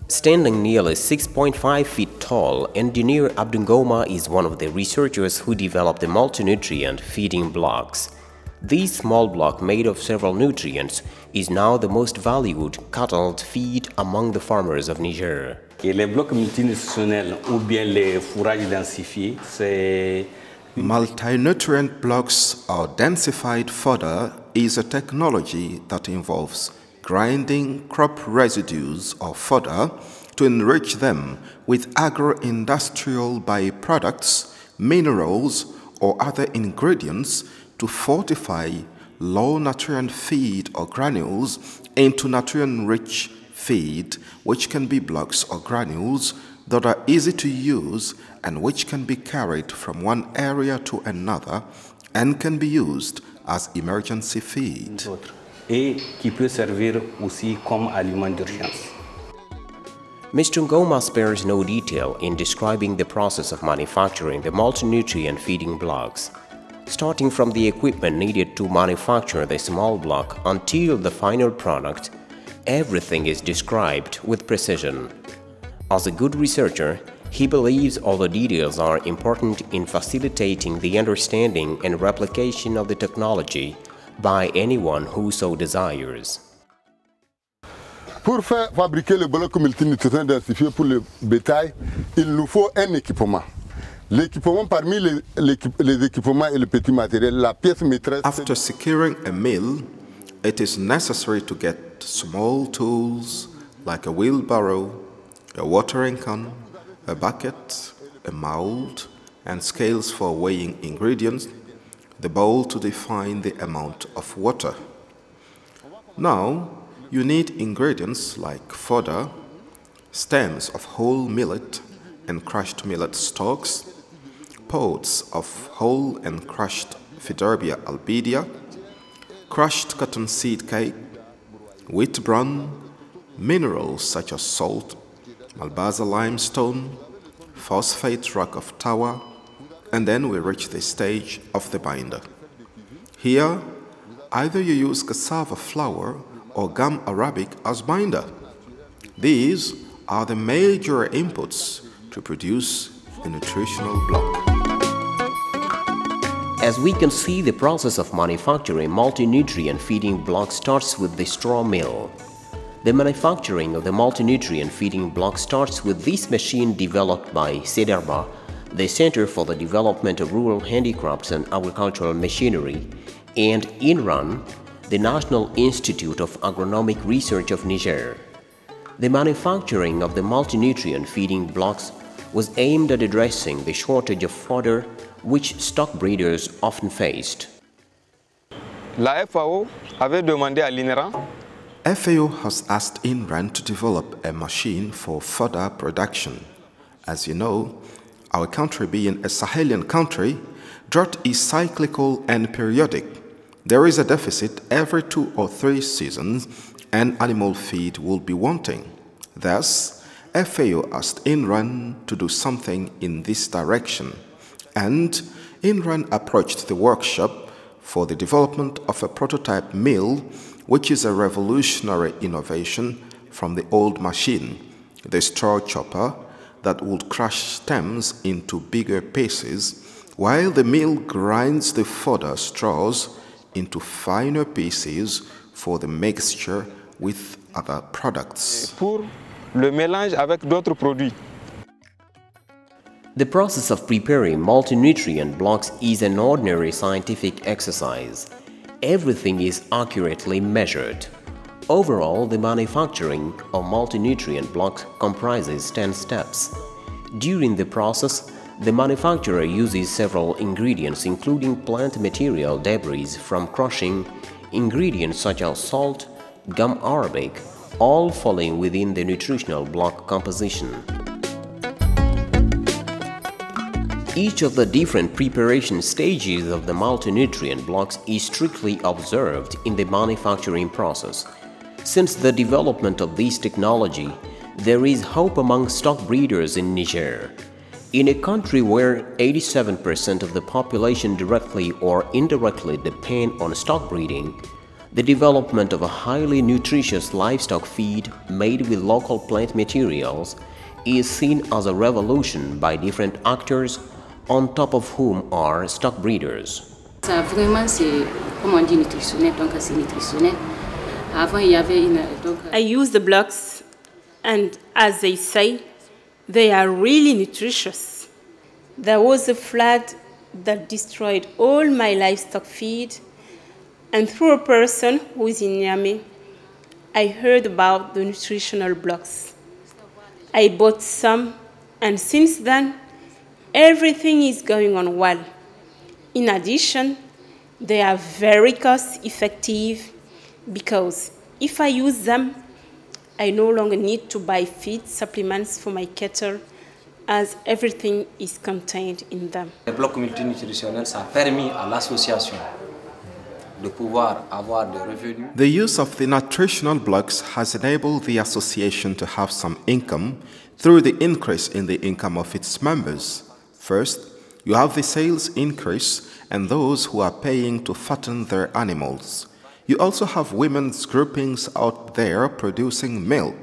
Standing nearly 6.5 feet tall, engineer Abdungoma is one of the researchers who developed the multi-nutrient feeding blocks. This small block made of several nutrients is now the most valued cattle feed among the farmers of Niger. Et les blocs multinutritionnels ou bien les fourrages densifiés, c'est... Multi-nutrient blocks or densified fodder is a technology that involves grinding crop residues or fodder to enrich them with agro-industrial byproducts, minerals, or other ingredients to fortify low-nutrient feed or granules into nutrient-rich feed, which can be blocks or granules that are easy to use and which can be carried from one area to another and can be used as emergency feed. Et qui peut servir aussi comme aliment d'urgence. Mr. Ngoma spares no detail in describing the process of manufacturing the multi-nutrient feeding blocks, starting from the equipment needed to manufacture the small block until the final product. Everything is described with precision. As a good researcher, he believes all the details are important in facilitating the understanding and replication of the technology by anyone who so desires. Pour faire fabriquer le bloc multinutritionnel densifié pour le bétail, il nous faut un équipement. L'équipement parmi les équipements et le petit matériel, la pièce maîtresse. After securing a mill, it is necessary to get small tools like a wheelbarrow, a watering can, a bucket, a mold, and scales for weighing ingredients, the bowl to define the amount of water. Now, you need ingredients like fodder, stems of whole millet and crushed millet stalks, pods of whole and crushed Fiderbia albidea, crushed cottonseed cake, wheat bran, minerals such as salt, Malbaza limestone, phosphate rock of Tawa, and then we reach the stage of the binder. Here, either you use cassava flour or gum arabic as binder. These are the major inputs to produce a nutritional block. As we can see, the process of manufacturing multi-nutrient feeding blocks starts with the straw mill. The manufacturing of the multi-nutrient feeding block starts with this machine developed by CEDERBA, the Center for the Development of Rural Handicrafts and Agricultural Machinery, and INRAN, the National Institute of Agronomic Research of Niger. The manufacturing of the multi-nutrient feeding blocks was aimed at addressing the shortage of fodder which stock breeders often faced. La FAO avait demandé à l'INRAN. FAO has asked INRAN to develop a machine for fodder production. As you know, our country being a Sahelian country, drought is cyclical and periodic. There is a deficit every 2 or 3 seasons and animal feed will be wanting. Thus, FAO asked INRAN to do something in this direction, and INRAN approached the workshop for the development of a prototype mill, which is a revolutionary innovation from the old machine, the straw chopper, that would crush stems into bigger pieces, while the mill grinds the fodder straws into finer pieces for the mixture with other products. Pour le mélange avec d'autres produits. The process of preparing multi-nutrient blocks is an ordinary scientific exercise. Everything is accurately measured. Overall, the manufacturing of multi-nutrient blocks comprises 10 steps. During the process, the manufacturer uses several ingredients including plant material debris from crushing, ingredients such as salt, gum arabic, all falling within the nutritional block composition. Each of the different preparation stages of the multi-nutrient blocks is strictly observed in the manufacturing process. Since the development of this technology, there is hope among stock breeders in Niger. In a country where 87% of the population directly or indirectly depend on stock breeding, The development of a highly nutritious livestock feed made with local plant materials is seen as a revolution by different actors, on top of whom are stock breeders. Ça vraiment c'est comme on dit nutritionnel, donc c'est nutritionnel. Avant il y avait I use the blocks and as they say, they are really nutritious. There was a flood that destroyed all my livestock feed, and through a person who is in Niamey, I heard about the nutritional blocks. I bought some, and since then, everything is going on well. In addition, they are very cost-effective because if I use them, I no longer need to buy feed supplements for my cattle as everything is contained in them. Le bloc multinutritionnel, ça a permis à l'association de pouvoir avoir des revenus. The use of the nutritional blocks has enabled the association to have some income through the increase in the income of its members. First, you have the sales increase and those who are paying to fatten their animals. You also have women's groupings out there producing milk.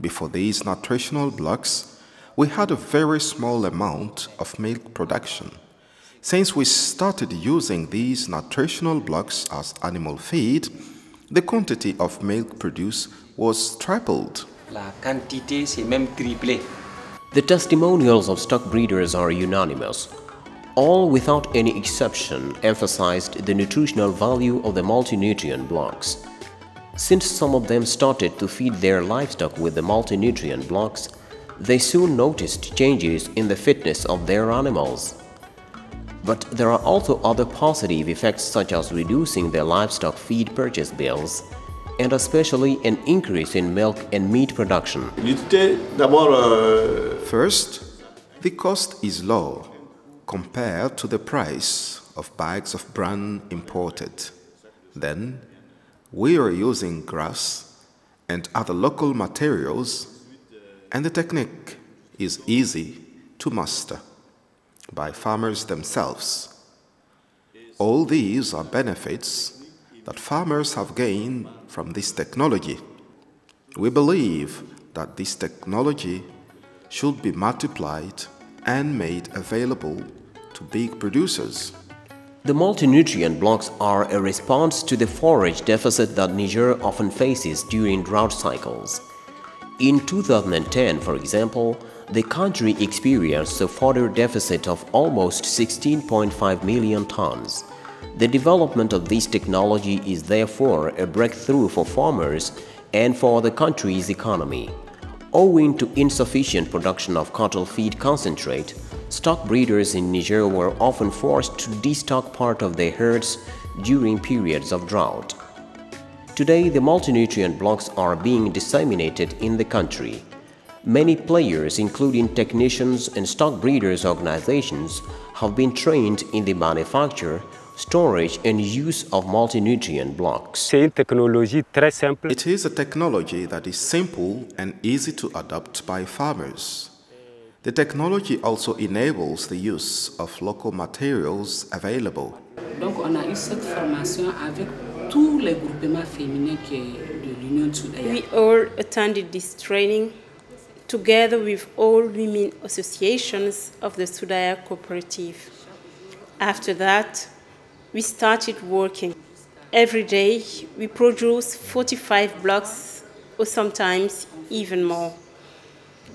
Before these nutritional blocks, we had a very small amount of milk production. Since we started using these nutritional blocks as animal feed, the quantity of milk produced was tripled. La quantité s'est même triplée. The testimonials of stock breeders are unanimous. All, without any exception, emphasized the nutritional value of the multi-nutrient blocks. Since some of them started to feed their livestock with the multi-nutrient blocks, they soon noticed changes in the fitness of their animals. But there are also other positive effects such as reducing their livestock feed purchase bills and especially an increase in milk and meat production. First, the cost is low compared to the price of bags of bran imported. Then, we are using grass and other local materials, and the technique is easy to master by farmers themselves. All these are benefits that farmers have gained from this technology. We believe that this technology should be multiplied and made available to big producers. The multi-nutrient blocks are a response to the forage deficit that Niger often faces during drought cycles. In 2010, for example, the country experienced a fodder deficit of almost 16.5 million tons. The development of this technology is therefore a breakthrough for farmers and for the country's economy. Owing to insufficient production of cattle feed concentrate, stock breeders in Niger were often forced to destock part of their herds during periods of drought. Today, the multi-nutrient blocks are being disseminated in the country. Many players, including technicians and stock breeders organizations, have been trained in the manufacture, storage and use of multi-nutrient blocks. It is a technology that is simple and easy to adopt by farmers. The technology also enables the use of local materials available. Donc on a eu cette formation avec tous les groupements féminins de l'Union Soudaya. We all attended this training together with all women associations of the Soudaya cooperative. After that, we started working. Every day, we produce 45 blocks or sometimes even more.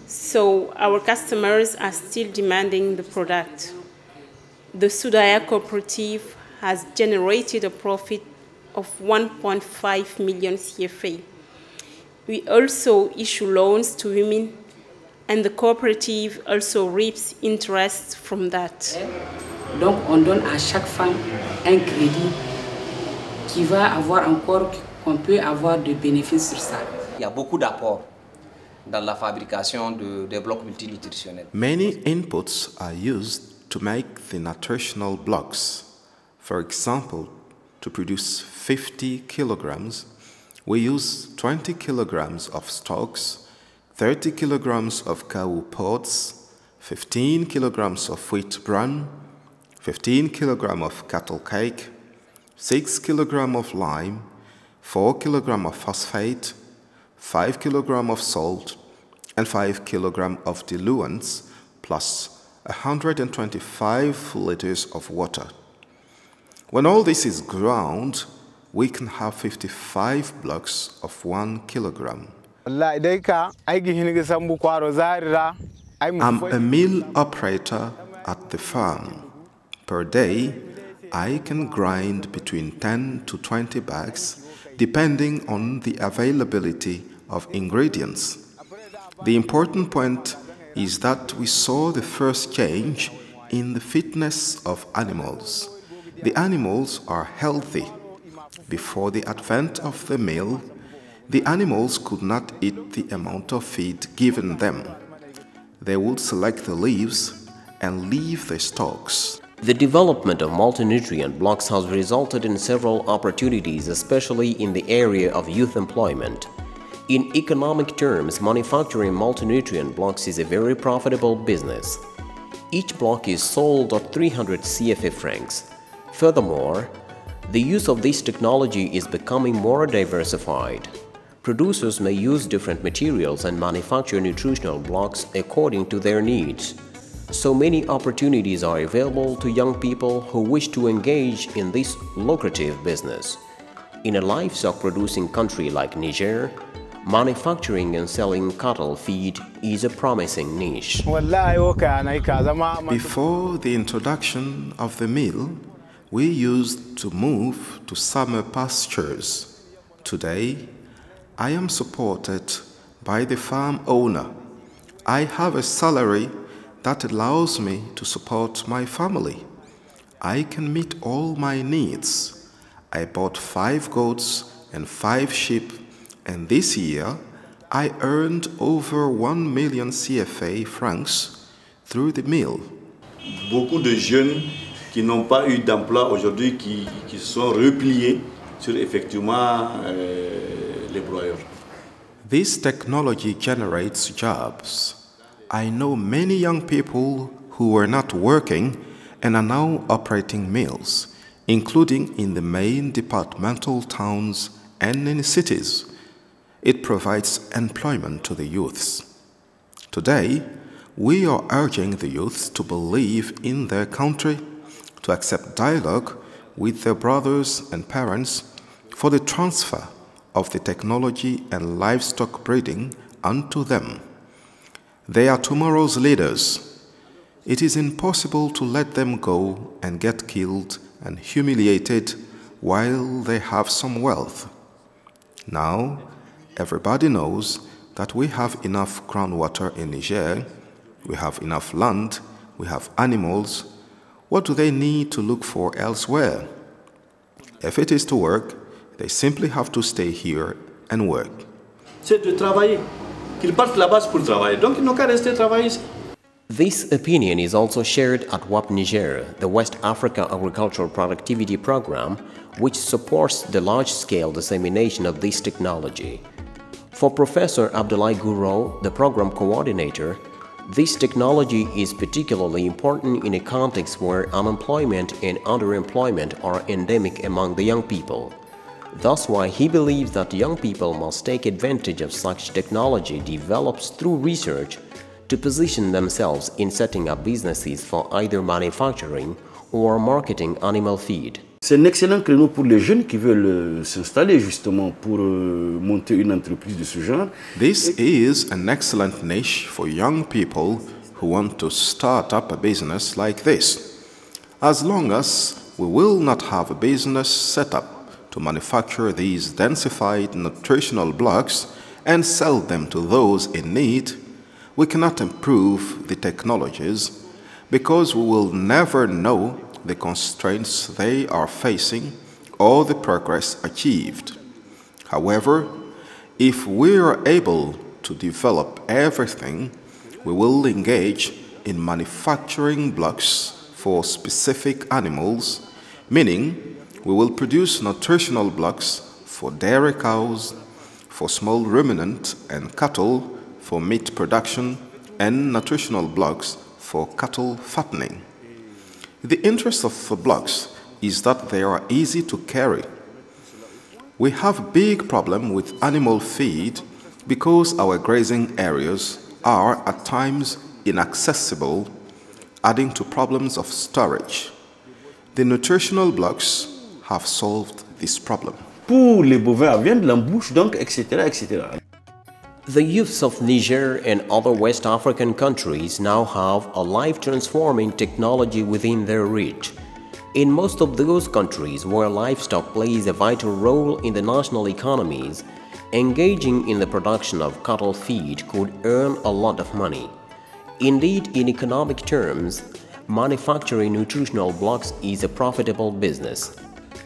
So our customers are still demanding the product. The Soudaya cooperative has generated a profit of 1.5 million CFA. We also issue loans to women, and the cooperative also reaps interest from that. Donc on donne à chaque femme un crédit qui va avoir encore, qu'on peut avoir de bénéfices sur ça. Il y a beaucoup d'apports dans la fabrication des blocs multinutritionnels. Many inputs are used to make the nutritional blocks. For example, to produce 50 kilograms, we use 20 kilograms of stalks, 30 kilograms of cow pods, 15 kilograms of wheat bran, 15 kilograms of cattle cake, 6 kilograms of lime, 4 kilograms of phosphate, 5 kilograms of salt, and 5 kilograms of diluents, plus 125 liters of water. When all this is ground, we can have 55 blocks of 1 kilogram. I'm a mill operator at the farm. Per day, I can grind between 10 to 20 bags, depending on the availability of ingredients. The important point is that we saw the first change in the fitness of animals. The animals are healthy. Before the advent of the mill, the animals could not eat the amount of feed given them. They would select the leaves and leave the stalks. The development of multi-nutrient blocks has resulted in several opportunities, especially in the area of youth employment. In economic terms, manufacturing multi-nutrient blocks is a very profitable business. Each block is sold at 300 CFA francs. Furthermore, the use of this technology is becoming more diversified. Producers may use different materials and manufacture nutritional blocks according to their needs. So many opportunities are available to young people who wish to engage in this lucrative business. In a livestock-producing country like Niger, manufacturing and selling cattle feed is a promising niche. Before the introduction of the mill, we used to move to summer pastures. Today, I am supported by the farm owner. I have a salary that allows me to support my family. I can meet all my needs. I bought 5 goats and 5 sheep, and this year I earned over 1 million CFA francs through the mill. Beaucoup de jeunes qui n'ont pas eu d'emploi aujourd'hui qui sont repliés sur effectivement les broyeurs. This technology generates jobs. I know many young people who were not working and are now operating mills, including in the main departmental towns and in cities. It provides employment to the youths. Today, we are urging the youths to believe in their country, to accept dialogue with their brothers and parents for the transfer of the technology and livestock breeding unto them. They are tomorrow's leaders. It is impossible to let them go and get killed and humiliated while they have some wealth. Now, everybody knows that we have enough groundwater in Niger, we have enough land, we have animals. What do they need to look for elsewhere? If it is to work, they simply have to stay here and work. C'est de travailler. Qu'ils partent là-bas pour travailler. Donc ils n'ont qu'à rester travailler ici. This opinion is also shared at WAP Niger, the West Africa Agricultural Productivity Program, which supports the large-scale dissemination of this technology. For Professor Abdoulaye Gouro, the program coordinator, this technology is particularly important in a context where unemployment and underemployment are endemic among the young people. That's why he believes that young people must take advantage of such technology developed through research to position themselves in setting up businesses for either manufacturing or marketing animal feed. C'est un excellent créneau pour les jeunes qui veulent s'installer justement pour monter une entreprise de ce genre. This is an excellent niche for young people who want to start up a business like this. As long as we will not have a business set up to manufacture these densified nutritional blocks and sell them to those in need, we cannot improve the technologies because we will never know the constraints they are facing or the progress achieved. However, if we are able to develop everything, we will engage in manufacturing blocks for specific animals, meaning we will produce nutritional blocks for dairy cows, for small ruminant and cattle, for meat production, and nutritional blocks for cattle fattening. The interest of the blocks is that they are easy to carry. We have a big problem with animal feed because our grazing areas are at times inaccessible, adding to problems of storage. The nutritional blocks have solved this problem. Pour les bovins à viande, l'embouche, donc, etc., etc. The youths of Niger and other West African countries now have a life-transforming technology within their reach. In most of those countries where livestock plays a vital role in the national economies, engaging in the production of cattle feed could earn a lot of money. Indeed, in economic terms, manufacturing nutritional blocks is a profitable business.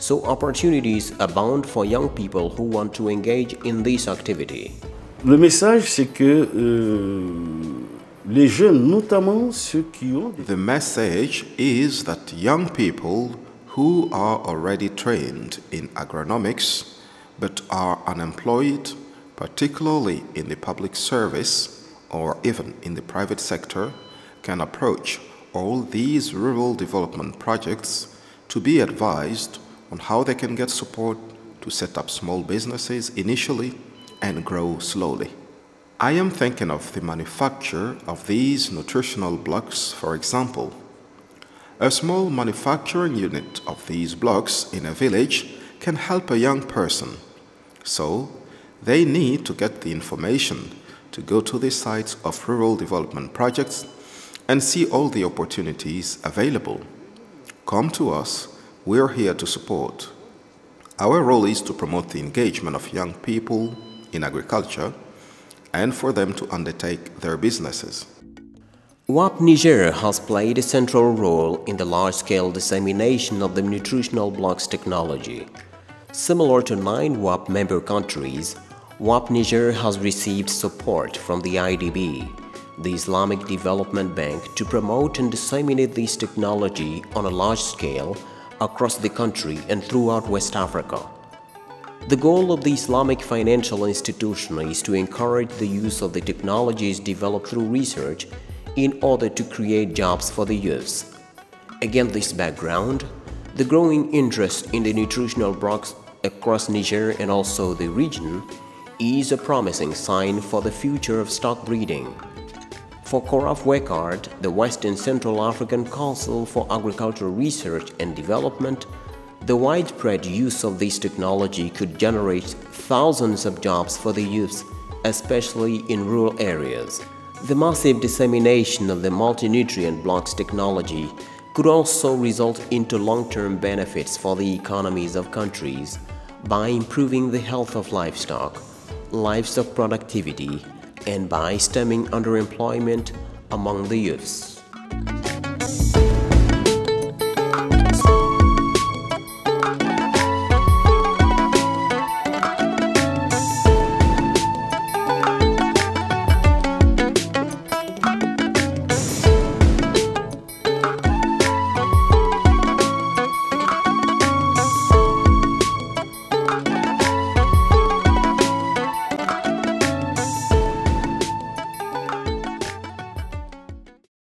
So opportunities abound for young people who want to engage in this activity. Le message, c'est que les jeunes, notamment ceux qui ont... The message is that young people who are already trained in agronomics but are unemployed, particularly in the public service or even in the private sector, can approach all these rural development projects to be advised on how they can get support to set up small businesses initially and grow slowly. I am thinking of the manufacture of these nutritional blocks, for example. A small manufacturing unit of these blocks in a village can help a young person. So, they need to get the information to go to the sites of rural development projects and see all the opportunities available. Come to us, we're here to support. Our role is to promote the engagement of young people in agriculture and for them to undertake their businesses. WAP Niger has played a central role in the large-scale dissemination of the nutritional blocks technology. Similar to 9 WAP member countries, WAP Niger has received support from the IDB, the Islamic Development Bank, to promote and disseminate this technology on a large scale across the country and throughout West Africa. The goal of the Islamic financial institution is to encourage the use of the technologies developed through research in order to create jobs for the youths. Against this background, the growing interest in the nutritional blocks across Niger and also the region is a promising sign for the future of stock breeding. For Koraf Wekard, the West and Central African Council for Agricultural Research and Development, the widespread use of this technology could generate thousands of jobs for the youths, especially in rural areas. The massive dissemination of the multi-nutrient blocks technology could also result into long-term benefits for the economies of countries by improving the health of livestock productivity, and by stemming underemployment among the youths.